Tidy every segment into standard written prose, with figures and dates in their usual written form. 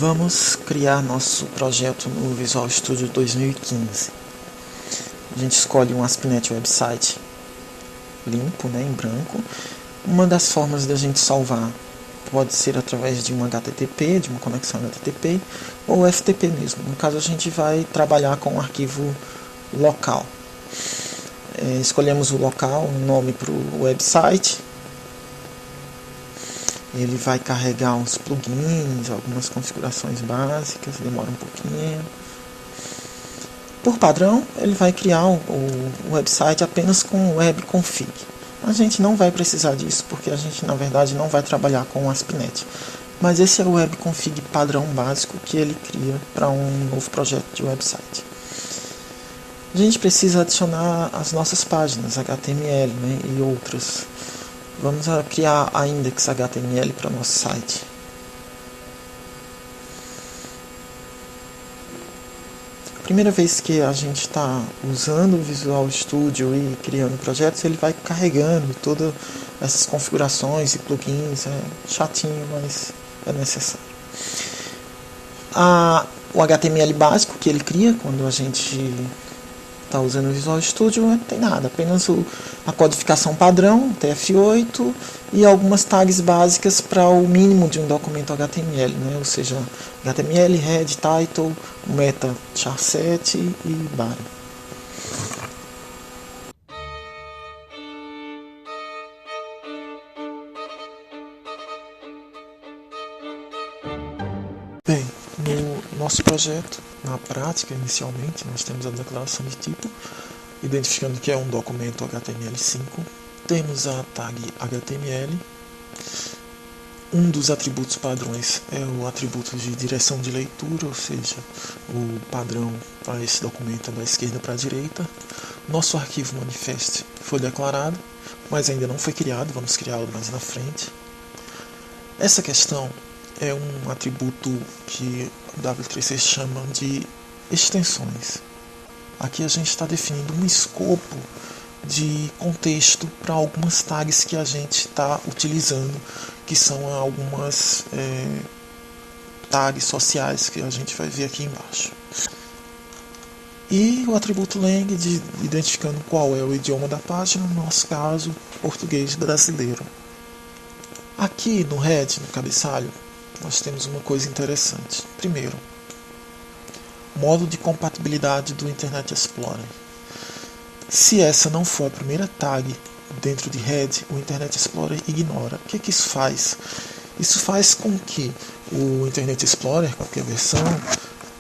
Vamos criar nosso projeto no Visual Studio 2015. A gente escolhe um ASP.NET Website limpo, em branco. Uma das formas da gente salvar pode ser através de um HTTP, de uma conexão HTTP, ou FTP mesmo. No caso, a gente vai trabalhar com um arquivo local. Escolhemos o local, um nome para o website. Ele vai carregar uns plugins, algumas configurações básicas, demora um pouquinho. Por padrão, ele vai criar o website apenas com webconfig. A gente não vai precisar disso, porque a gente, na verdade, não vai trabalhar com o ASP.NET. Mas esse é o webconfig padrão básico que ele cria para um novo projeto de website. A gente precisa adicionar as nossas páginas, HTML, e outras. Vamos criar a index.html para o nosso site. A primeira vez que a gente está usando o Visual Studio e criando projetos, ele vai carregando todas essas configurações e plugins. É chatinho, mas é necessário. O HTML básico que ele cria quando a gente está usando o Visual Studio não tem nada, apenas a codificação padrão, TF8, e algumas tags básicas para o mínimo de um documento HTML, ou seja, HTML, head, title, meta, charset e body. Bem, no nosso projeto, na prática, inicialmente, nós temos a declaração de tipo, identificando que é um documento HTML5. Temos a tag HTML. Um dos atributos padrões é o atributo de direção de leitura, ou seja, o padrão para esse documento é da esquerda para a direita. Nosso arquivo manifest foi declarado, mas ainda não foi criado, vamos criá-lo mais na frente. Essa questão é um atributo que o W3C chama de extensões. Aqui a gente está definindo um escopo de contexto para algumas tags que a gente está utilizando, que são algumas tags sociais que a gente vai ver aqui embaixo. E o atributo lang, identificando qual é o idioma da página, no nosso caso, português brasileiro. Aqui no head, no cabeçalho, nós temos uma coisa interessante. Primeiro, modo de compatibilidade do Internet Explorer. Se essa não for a primeira tag dentro de head, o Internet Explorer ignora. O que isso faz? Isso faz com que o Internet Explorer, qualquer versão,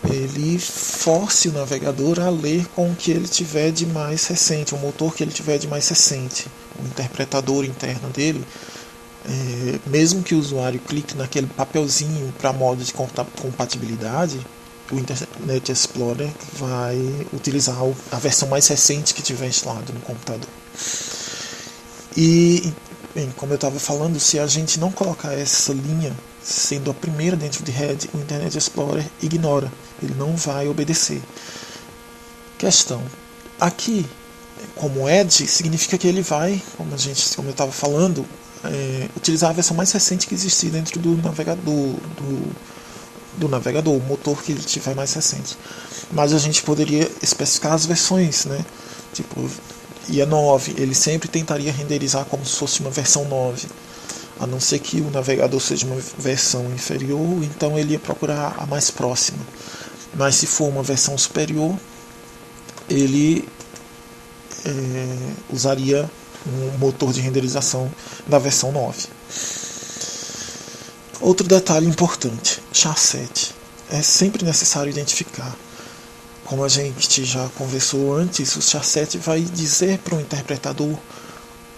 ele force o navegador a ler com o que ele tiver de mais recente, o motor que ele tiver de mais recente, o interpretador interno dele. Mesmo que o usuário clique naquele papelzinho para modo de compatibilidade, o Internet Explorer vai utilizar a versão mais recente que tiver instalado no computador. E, bem, como eu estava falando, se a gente não colocar essa linha sendo a primeira dentro de head, o Internet Explorer ignora, ele não vai obedecer. Questão: aqui, como edge, significa que ele vai, como eu estava falando, utilizar a versão mais recente que existir dentro do navegador, o motor que ele tiver mais recente. Mas a gente poderia especificar as versões, tipo, IA 9, ele sempre tentaria renderizar como se fosse uma versão 9, a não ser que o navegador seja uma versão inferior, então ele ia procurar a mais próxima. Mas se for uma versão superior, ele usaria um motor de renderização da versão 9. Outro detalhe importante: charset. É sempre necessário identificar. Como a gente já conversou antes, o charset vai dizer para o interpretador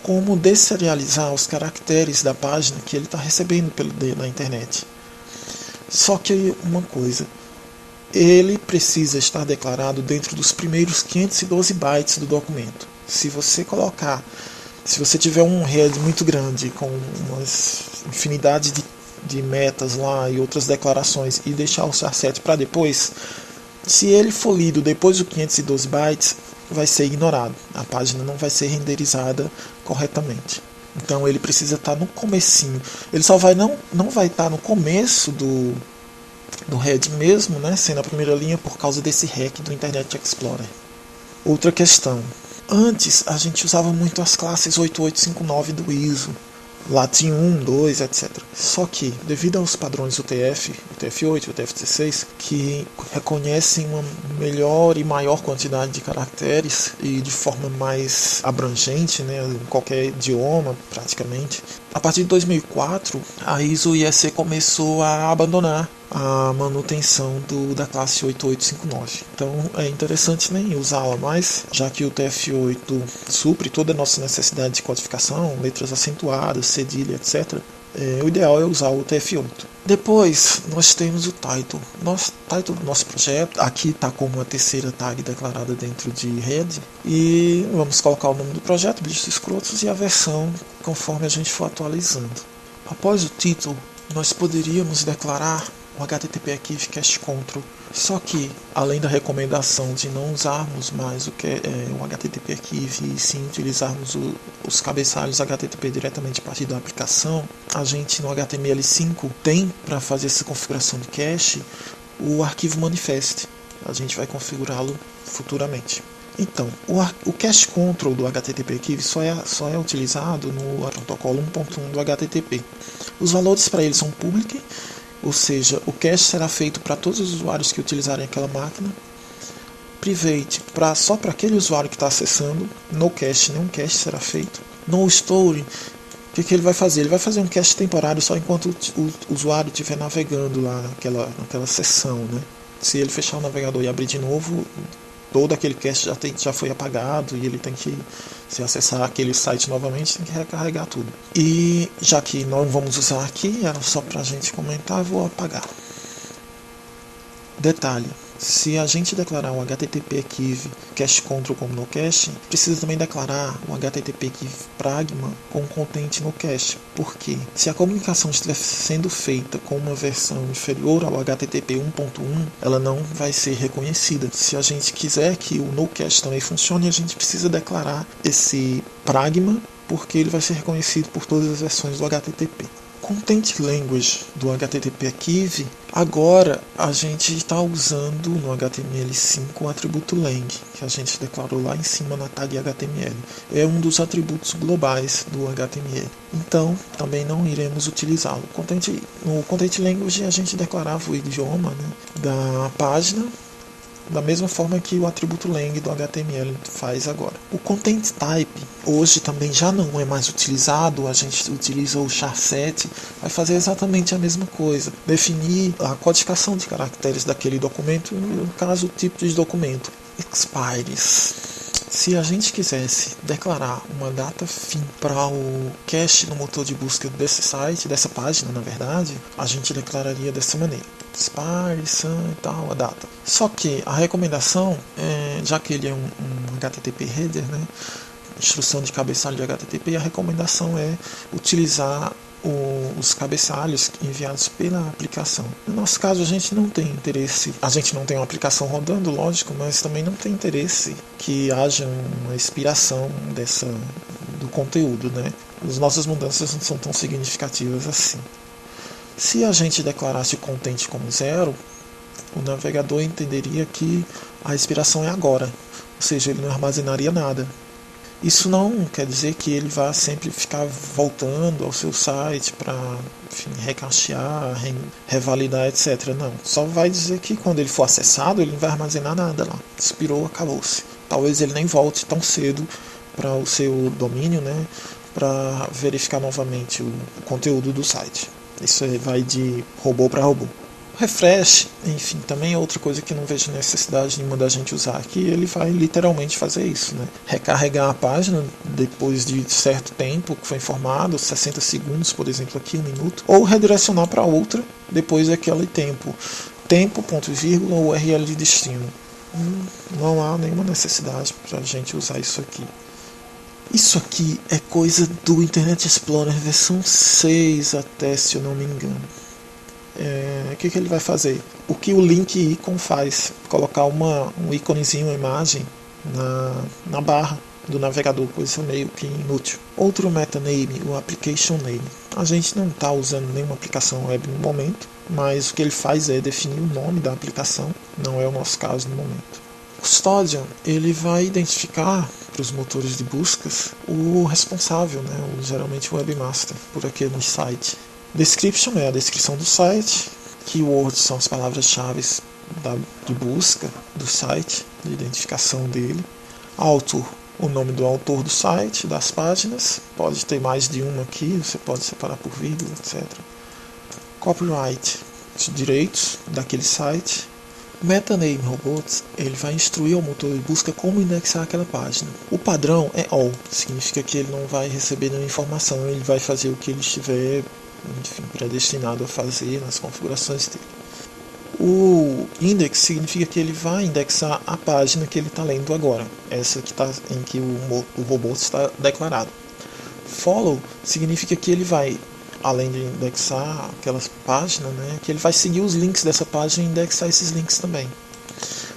como deserializar os caracteres da página que ele está recebendo na internet. Só que uma coisa: ele precisa estar declarado dentro dos primeiros 512 bytes do documento. Se você tiver um head muito grande, com uma infinidade de metas lá e outras declarações, e deixar o charset para depois, se ele for lido depois do 512 bytes, vai ser ignorado. A página não vai ser renderizada corretamente. Então ele precisa estar no comecinho. Ele só não vai estar no começo no Red mesmo, né, sendo a primeira linha por causa desse hack do Internet Explorer. Outra questão. Antes a gente usava muito as classes 8859 do ISO, Latin 1, 2, etc. Só que, devido aos padrões UTF, UTF-8 e UTF-16, que reconhecem uma melhor e maior quantidade de caracteres e de forma mais abrangente, né, em qualquer idioma praticamente, a partir de 2004, a ISO IEC começou a abandonar a manutenção da classe 8859. Então é interessante nem usá-la mais, já que o TF8 supre toda a nossa necessidade de codificação, letras acentuadas, cedilha, etc. O ideal é usar o TF8. Depois nós temos o title. Title do nosso projeto, aqui está como a terceira tag declarada dentro de rede. E vamos colocar o nome do projeto, bichos escrotos, e a versão conforme a gente for atualizando. Após o título, nós poderíamos declarar o HTTP Archive Cache Control. Só que, além da recomendação de não usarmos mais o HTTP Archive e sim utilizarmos os cabeçalhos HTTP diretamente a partir da aplicação, a gente no HTML5 tem para fazer essa configuração de cache o arquivo manifest. A gente vai configurá-lo futuramente. Então, o Cache Control do HTTP Archive só é utilizado no protocolo 1.1 do HTTP. Os valores para ele são public, ou seja, o cache será feito para todos os usuários que utilizarem aquela máquina. Private, só para aquele usuário que está acessando. No cache, nenhum cache será feito. No store, o que ele vai fazer? Ele vai fazer um cache temporário só enquanto o usuário estiver navegando lá naquela sessão, né? Se ele fechar o navegador e abrir de novo, todo aquele cache já foi apagado e ele tem que, se acessar aquele site novamente, tem que recarregar tudo. E já que não vamos usar aqui, era só para a gente comentar, eu vou apagar. Detalhe, se a gente declarar o HTTP Archive Cache Control como no cache, precisa também declarar o HTTP Archive Pragma com content no cache. Porque se a comunicação estiver sendo feita com uma versão inferior ao HTTP 1.1, ela não vai ser reconhecida. Se a gente quiser que o no cache também funcione, a gente precisa declarar esse Pragma, porque ele vai ser reconhecido por todas as versões do HTTP. Content Language do HTTP Archive, agora a gente está usando no HTML5 o atributo lang, que a gente declarou lá em cima na tag HTML. É um dos atributos globais do HTML. Então, também não iremos utilizá-lo. No Content Language a gente declarava o idioma, né, da página, da mesma forma que o atributo lang do HTML faz agora. O Content Type hoje também já não é mais utilizado, a gente utiliza o char7, vai fazer exatamente a mesma coisa, definir a codificação de caracteres daquele documento, no caso o tipo de documento. Expires. Se a gente quisesse declarar uma data fim para o cache no motor de busca desse site, dessa página na verdade, a gente declararia dessa maneira. Expire, e tal, a data. Só que a recomendação, já que ele é um HTTP header, né, instrução de cabeçalho de HTTP, a recomendação é utilizar os cabeçalhos enviados pela aplicação. No nosso caso, a gente não tem interesse, a gente não tem uma aplicação rodando, lógico, mas também não tem interesse que haja uma expiração do conteúdo, né? As nossas mudanças não são tão significativas assim. Se a gente declarasse o content como 0, o navegador entenderia que a expiração é agora, ou seja, ele não armazenaria nada. Isso não quer dizer que ele vá sempre ficar voltando ao seu site para recachear, revalidar, etc. Não, só vai dizer que quando ele for acessado, ele não vai armazenar nada lá. Expirou, acabou-se. Talvez ele nem volte tão cedo para o seu domínio, né, para verificar novamente o conteúdo do site. Isso vai de robô para robô. Refresh, enfim, também é outra coisa que não vejo necessidade nenhuma da gente usar aqui. Ele vai literalmente fazer isso, né? Recarregar a página depois de certo tempo que foi informado, 60 segundos, por exemplo, aqui 1 minuto, ou redirecionar para outra depois daquele tempo, ponto e vírgula, ou URL de destino. Não há nenhuma necessidade para a gente usar isso aqui. Isso aqui é coisa do Internet Explorer versão 6 até, se eu não me engano. O que ele vai fazer? O que o link icon faz? Colocar um íconezinho, uma imagem na barra. do navegador, pois isso é meio que inútil. Outro metaname, o application name. A gente não está usando nenhuma aplicação web no momento, mas o que ele faz é definir o nome da aplicação, não é o nosso caso no momento. O custodian, ele vai identificar para os motores de buscas o responsável, né, geralmente o webmaster, por aquele site. Description é a descrição do site. Keywords são as palavras-chave de busca do site, de identificação dele. Author, o nome do autor do site, das páginas. Pode ter mais de uma aqui, você pode separar por vírgula, etc. Copyright, os direitos daquele site. Metaname Robots, ele vai instruir ao motor de busca como indexar aquela página. O padrão é all, significa que ele não vai receber nenhuma informação, ele vai fazer o que ele estiver, enfim, predestinado a fazer nas configurações dele. O index significa que ele vai indexar a página que ele está lendo agora, essa que tá, em que o robô está declarado. Follow significa que ele vai, além de indexar aquelas páginas, né, que ele vai seguir os links dessa página e indexar esses links também.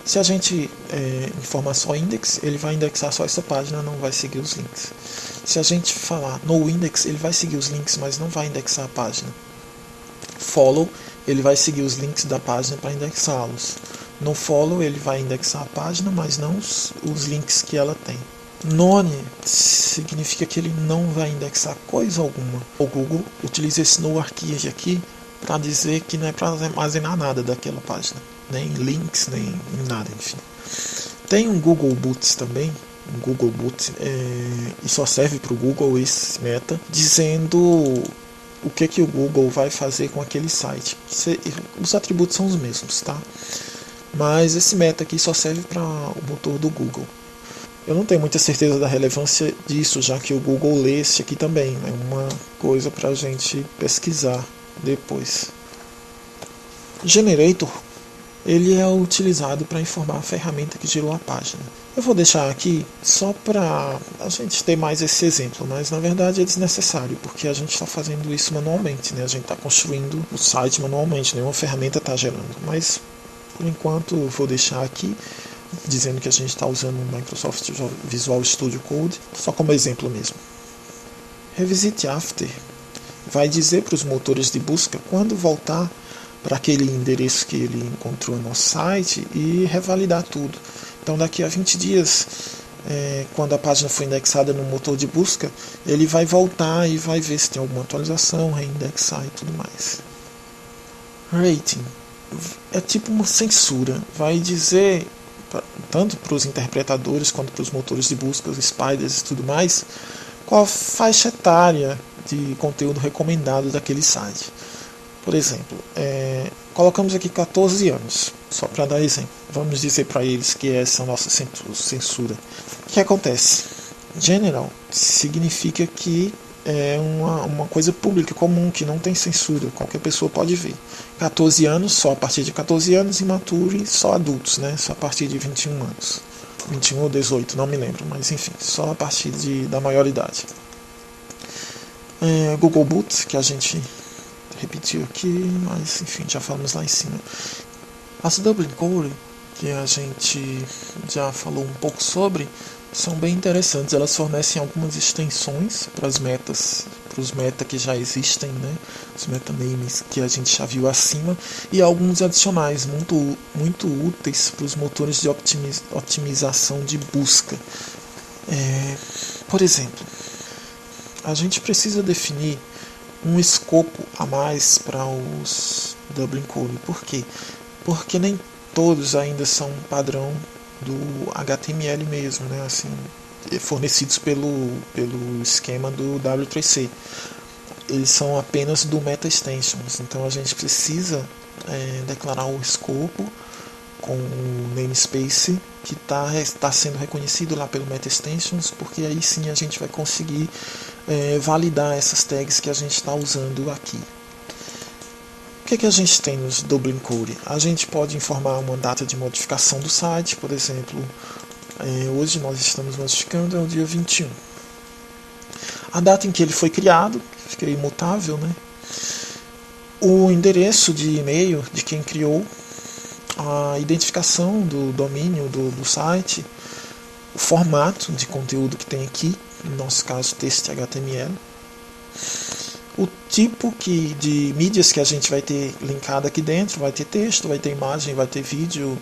Se a gente informar só index, ele vai indexar só essa página, não vai seguir os links. Se a gente falar no index, ele vai seguir os links, mas não vai indexar a página. Follow, ele vai seguir os links da página para indexá-los. No follow, ele vai indexar a página, mas não os links que ela tem. None significa que ele não vai indexar coisa alguma. O Google utiliza esse no arquive aqui para dizer que não é para armazenar nada daquela página, nem links, nem nada, enfim. Tem um Google Boots também, um Google Boots, e só serve para o Google esse meta, dizendo o que o Google vai fazer com aquele site. Os atributos são os mesmos, tá? Mas esse meta aqui só serve para o motor do Google. Eu não tenho muita certeza da relevância disso, já que o Google lê esse aqui também. É uma coisa para a gente pesquisar depois. Generator, ele é utilizado para informar a ferramenta que gerou a página. Eu vou deixar aqui só para a gente ter mais esse exemplo, mas na verdade é desnecessário, porque a gente está fazendo isso manualmente, né? A gente está construindo o site manualmente, nenhuma ferramenta está gerando. Mas por enquanto eu vou deixar aqui dizendo que a gente está usando o Microsoft Visual Studio Code, só como exemplo mesmo. Revisit After vai dizer para os motores de busca quando voltar para aquele endereço que ele encontrou no nosso site e revalidar tudo. Então daqui a 20 dias, quando a página for indexada no motor de busca, ele vai voltar e vai ver se tem alguma atualização, reindexar e tudo mais. Rating é tipo uma censura, vai dizer tanto para os interpretadores quanto para os motores de busca, os spiders e tudo mais, qual a faixa etária de conteúdo recomendado daquele site. Por exemplo, colocamos aqui 14 anos, só para dar exemplo. Vamos dizer para eles que essa é a nossa censura. O que acontece? General significa que é uma coisa pública, comum, que não tem censura, qualquer pessoa pode ver. 14 anos, só a partir de 14 anos, imaturo, só adultos, né? Só a partir de 21 anos. 21 ou 18, não me lembro, mas enfim, só a partir da maioridade. Google Boot, que a gente repetiu aqui, mas enfim, já falamos lá em cima. As Dublin Core, que a gente já falou um pouco sobre, são bem interessantes. Elas fornecem algumas extensões para os meta que já existem, né? Os metanames que a gente já viu acima, e alguns adicionais muito úteis para os motores de otimização de busca. Por exemplo, a gente precisa definir um escopo a mais para os Dublin Core. Por quê? Porque nem todos ainda são padrão do HTML mesmo, né? Assim, fornecidos pelo esquema do W3C. Eles são apenas do Meta Extensions, então a gente precisa declarar o escopo com o namespace que está sendo reconhecido lá pelo Meta Extensions, porque aí sim a gente vai conseguir validar essas tags que a gente está usando aqui. O que a gente tem nos Dublin Core? A gente pode informar uma data de modificação do site, por exemplo, hoje nós estamos modificando, é o dia 21. A data em que ele foi criado, fica imutável, né? O endereço de e-mail de quem criou, a identificação do domínio do site o formato de conteúdo que tem aqui, no nosso caso texto HTML, o tipo de mídias que a gente vai ter linkado aqui dentro, vai ter texto, vai ter imagem, vai ter vídeo,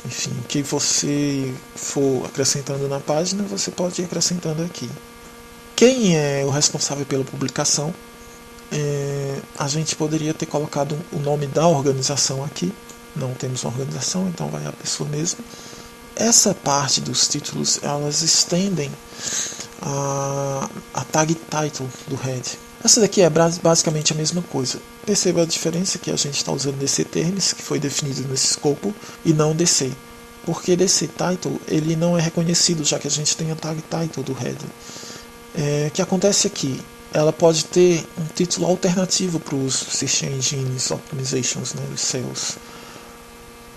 enfim, o que você for acrescentando na página, você pode ir acrescentando aqui. Quem é o responsável pela publicação? A gente poderia ter colocado o nome da organização aqui, não temos uma organização, então vai a pessoa mesmo. Essa parte dos títulos, elas estendem a tag title do head. Essa daqui é basicamente a mesma coisa. Perceba a diferença que a gente está usando DC Terms, que foi definido nesse escopo, e não DC. Porque DC Title ele não é reconhecido, já que a gente tem a tag title do head. O que acontece aqui? Ela pode ter um título alternativo para os Search Engines Optimizations, né, os SEOs.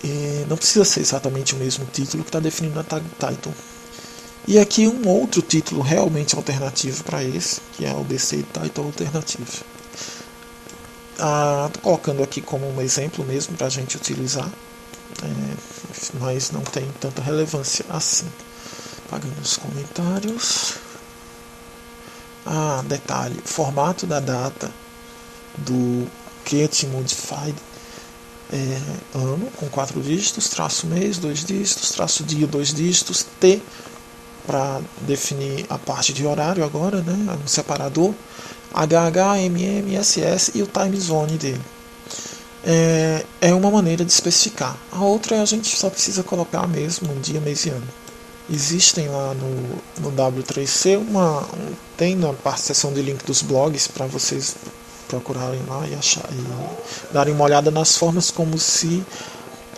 E não precisa ser exatamente o mesmo título que está definido na tag title. E aqui um outro título realmente alternativo para esse, que é o DC Title Alternative. Estou colocando aqui como um exemplo mesmo para a gente utilizar, mas não tem tanta relevância assim. Apagando os comentários. Detalhe, formato da data do Get Modified ano com 4 dígitos, traço mês 2 dígitos, traço dia 2 dígitos, T para definir a parte de horário agora, né, um separador, HH, MM, SS e o time zone dele. É uma maneira de especificar. A outra a gente só precisa colocar mesmo um dia, mês e ano. Existem lá no W3C tem na seção de link dos blogs para vocês procurarem lá e darem uma olhada nas formas como se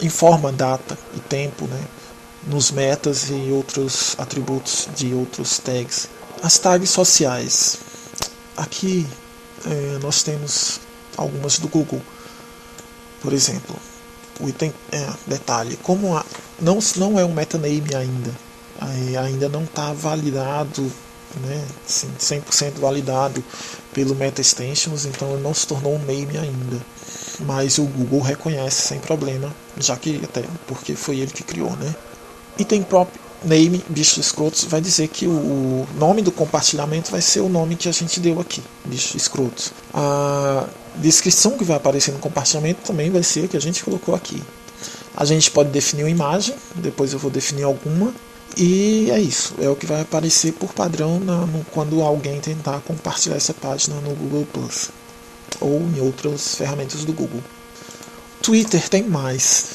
informa data e tempo, né, nos metas e outros atributos de outros tags. As tags sociais. Aqui nós temos algumas do Google. Por exemplo, o item, detalhe, como não é um metaname ainda não está validado, né, 100% validado pelo Meta Extensions, então ele não se tornou um name ainda. Mas o Google reconhece sem problema, já que até porque foi ele que criou, né? Item prop name, bichos escrotos, vai dizer que o nome do compartilhamento vai ser o nome que a gente deu aqui, bichos escrotos. A descrição que vai aparecer no compartilhamento também vai ser a que a gente colocou aqui. A gente pode definir uma imagem, depois eu vou definir alguma, e é isso, é o que vai aparecer por padrão quando alguém tentar compartilhar essa página no Google Plus ou em outras ferramentas do Google. Twitter tem mais.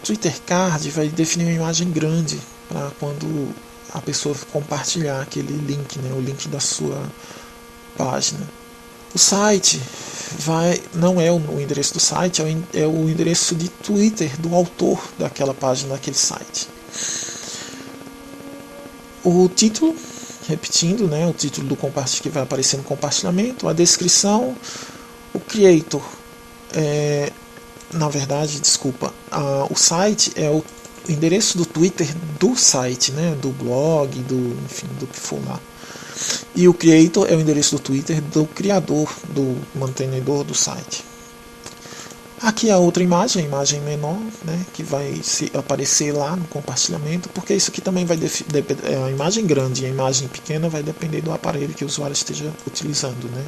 Twitter Card vai definir uma imagem grande para quando a pessoa compartilhar aquele link, né, o link da sua página. O site não é o endereço do site, é o endereço de Twitter do autor daquela página, daquele site. O título, repetindo, né, o título do que vai aparecer no compartilhamento, a descrição, o creator, o site é o endereço do Twitter do site, né, do blog, enfim, do que for lá. E o creator é o endereço do Twitter do criador, do mantenedor do site. Aqui a outra imagem, a imagem menor, né, que vai aparecer lá no compartilhamento, porque isso aqui também vai a imagem grande e a imagem pequena vai depender do aparelho que o usuário esteja utilizando, né,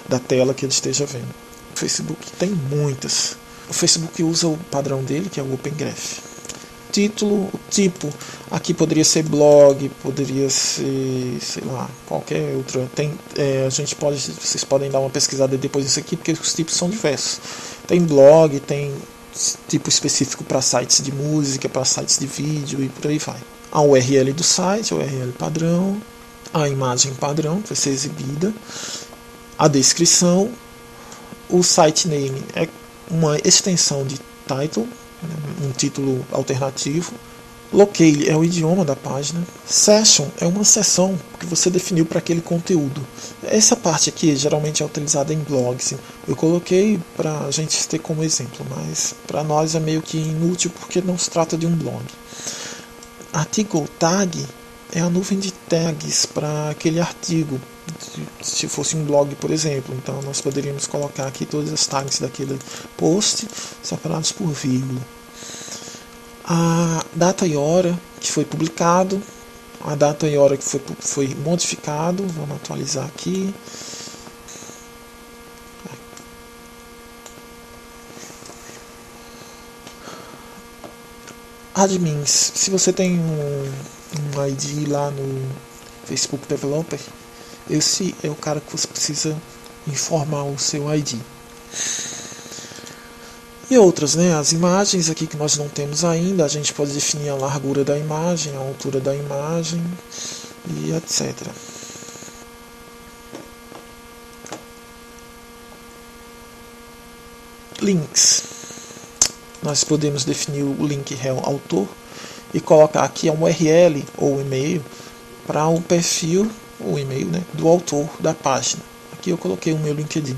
da tela que ele esteja vendo. O Facebook tem muitas. O Facebook usa o padrão dele, que é o Open Graph. Título, o tipo, aqui poderia ser blog, poderia ser, sei lá, qualquer outra. Vocês podem dar uma pesquisada depois disso aqui, porque os tipos são diversos. Tem blog, tem tipo específico para sites de música, para sites de vídeo e por aí vai. A URL do site, a URL padrão, a imagem padrão que vai ser exibida, a descrição, o site name é uma extensão de title, um título alternativo. Locale é o idioma da página. Session é uma seção que você definiu para aquele conteúdo. Essa parte aqui geralmente é utilizada em blogs. Eu coloquei para a gente ter como exemplo, mas para nós é meio que inútil porque não se trata de um blog. Article tag é a nuvem de tags para aquele artigo. Se fosse um blog, por exemplo, então nós poderíamos colocar aqui todas as tags daquele post separados por vírgula. A data e hora que foi publicado, a data e hora que foi modificado. Vamos atualizar aqui. Admins, se você tem um ID lá no Facebook Developer, esse é o cara que você precisa informar o seu ID. E outras, né? As imagens aqui que nós não temos ainda, a gente pode definir a largura da imagem, a altura da imagem e etc. Links. Nós podemos definir o link rel autor e colocar aqui um URL ou e-mail para o perfil, o e-mail, né, do autor da página. Aqui eu coloquei o meu LinkedIn.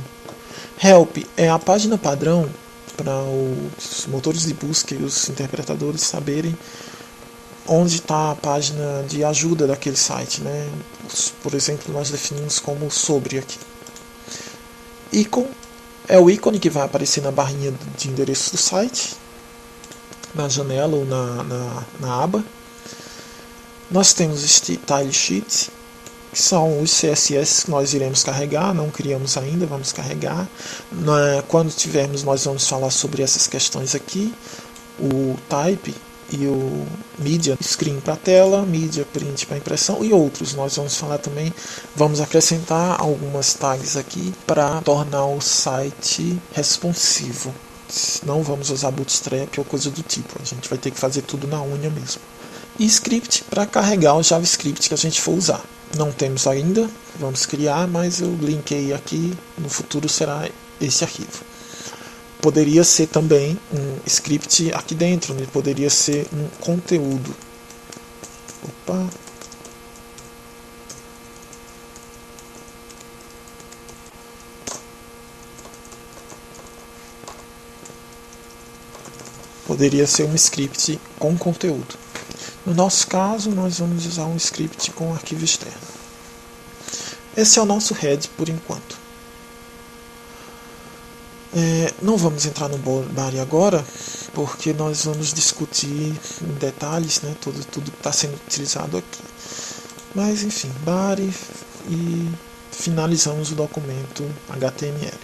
Help é a página padrão para os motores de busca e os interpretadores saberem onde está a página de ajuda daquele site, né? Por exemplo, nós definimos como sobre aqui. Icon é o ícone que vai aparecer na barrinha de endereço do site, na janela ou na aba. Nós temos Style Sheets, que são os CSS que nós iremos carregar, não criamos ainda, vamos carregar. Quando tivermos, nós vamos falar sobre essas questões aqui, o type e o media screen para tela, media print para impressão e outros. Nós vamos falar também, vamos acrescentar algumas tags aqui para tornar o site responsivo. Não vamos usar Bootstrap ou coisa do tipo, a gente vai ter que fazer tudo na unha mesmo. E script para carregar o JavaScript que a gente for usar. Não temos ainda, vamos criar, mas eu linkei aqui, no futuro será esse arquivo. Poderia ser também um script aqui dentro, né? Poderia ser um conteúdo. Opa! Poderia ser um script com conteúdo. No nosso caso, nós vamos usar um script com arquivo externo. Esse é o nosso head por enquanto. Não vamos entrar no body agora, porque nós vamos discutir em detalhes, né, tudo que está sendo utilizado aqui. Mas enfim, body e finalizamos o documento HTML.